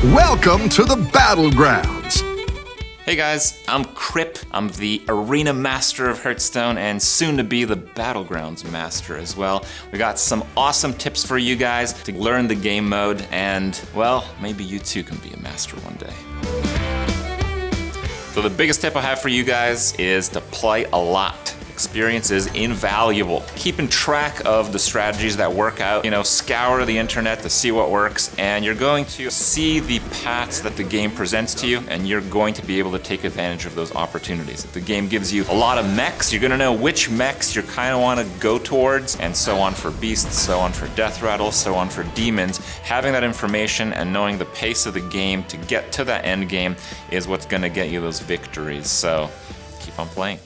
Welcome to the Battlegrounds. Hey guys, I'm Kripp. I'm the Arena Master of Hearthstone and soon to be the Battlegrounds Master as well. We got some awesome tips for you guys to learn the game mode and, well, maybe you too can be a master one day. So the biggest tip I have for you guys is to play a lot. Experience is invaluable. Keeping track of the strategies that work out, scour the internet to see what works, and you're going to see the paths that the game presents to you, and you're going to be able to take advantage of those opportunities. If the game gives you a lot of mechs, you're gonna know which mechs you kind of want to go towards, and so on for beasts, so on for death rattles, so on for demons. Having that information and knowing the pace of the game to get to that end game is what's gonna get you those victories, so keep on playing.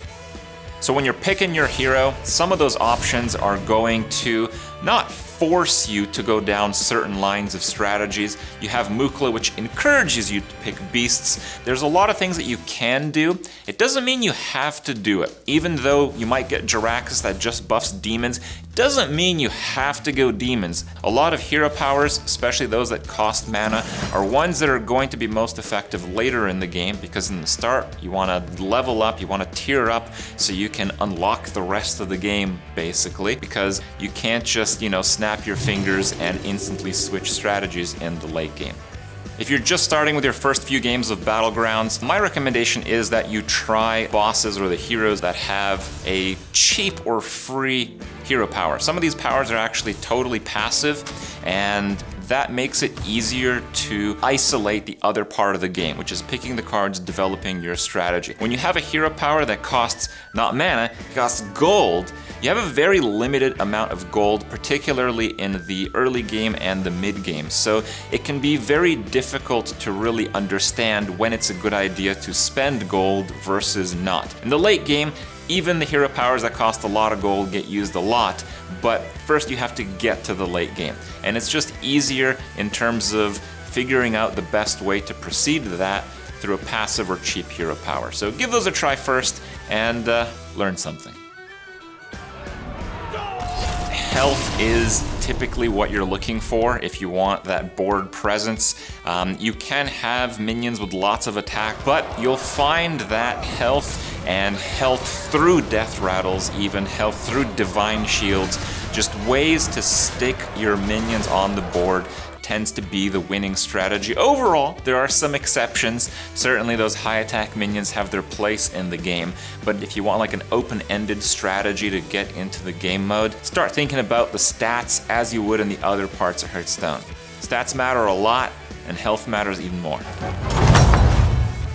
So when you're picking your hero, some of those options are going to not force you to go down certain lines of strategies. You have Mukla, which encourages you to pick beasts. There's a lot of things that you can do. It doesn't mean you have to do it. Even though you might get Jiraxis that just buffs demons, it doesn't mean you have to go demons. A lot of hero powers, especially those that cost mana, are ones that are going to be most effective later in the game, because in the start, you want to level up, you want to tier up so you can unlock the rest of the game, basically, because you can't just, snap your fingers and instantly switch strategies in the late game. If you're just starting with your first few games of Battlegrounds, my recommendation is that you try bosses or the heroes that have a cheap or free hero power. Some of these powers are actually totally passive, and that makes it easier to isolate the other part of the game, which is picking the cards, developing your strategy. When you have a hero power that costs not mana, it costs gold, you have a very limited amount of gold, particularly in the early game and the mid game. So it can be very difficult to really understand when it's a good idea to spend gold versus not. In the late game, even the hero powers that cost a lot of gold get used a lot, but first you have to get to the late game. And it's just easier in terms of figuring out the best way to proceed to that through a passive or cheap hero power. So give those a try first and learn something. Health is typically what you're looking for if you want that board presence. You can have minions with lots of attack, but you'll find that health and health through death rattles, even health through divine shields, just ways to stick your minions on the board tends to be the winning strategy. Overall, there are some exceptions. Certainly those high attack minions have their place in the game, but if you want like an open-ended strategy to get into the game mode, start thinking about the stats as you would in the other parts of Hearthstone. Stats matter a lot, and health matters even more.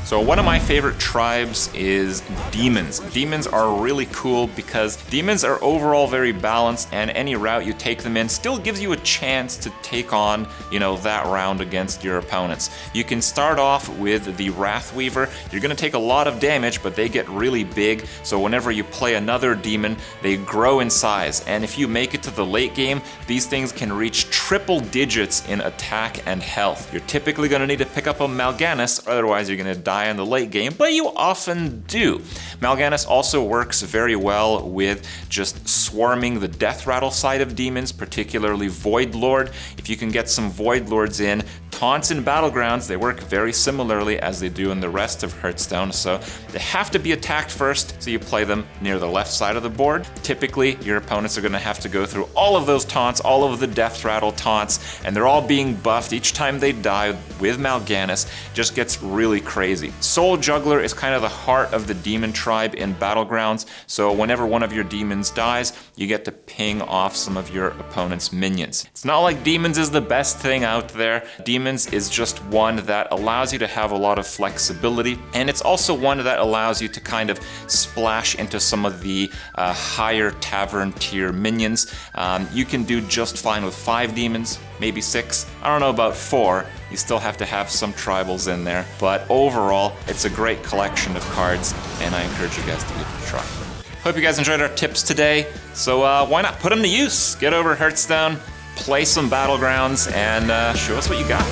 So one of my favorite tribes is demons. Demons are really cool because demons are overall very balanced, and any route you take them in still gives you a chance to take on, that round against your opponents. You can start off with the Wrathweaver. You're gonna take a lot of damage, but they get really big, so whenever you play another demon, they grow in size. And if you make it to the late game, these things can reach triple digits in attack and health. You're typically gonna need to pick up a Mal'Ganis, otherwise you're gonna die in the late game, but you often do. Mal'Ganis also works very well with just swarming the death rattle side of demons, particularly Void Lord. If you can get some Void Lords in, taunts in Battlegrounds, they work very similarly as they do in the rest of Hearthstone, so they have to be attacked first, so you play them near the left side of the board. Typically, your opponents are going to have to go through all of those taunts, all of the death rattle taunts, and they're all being buffed each time they die with Mal'Ganis. Just gets really crazy. Soul Juggler is kind of the heart of the demon tribe in Battlegrounds, so whenever one of your demons dies, you get to ping off some of your opponent's minions. It's not like demons is the best thing out there. Demons is just one that allows you to have a lot of flexibility, and it's also one that allows you to kind of splash into some of the higher Tavern tier minions. You can do just fine with 5 demons, maybe 6. I don't know about 4. You still have to have some tribals in there, but overall, it's a great collection of cards, and I encourage you guys to give it a try. Hope you guys enjoyed our tips today, so why not put them to use? Get over Hearthstone, play some Battlegrounds, and show us what you got.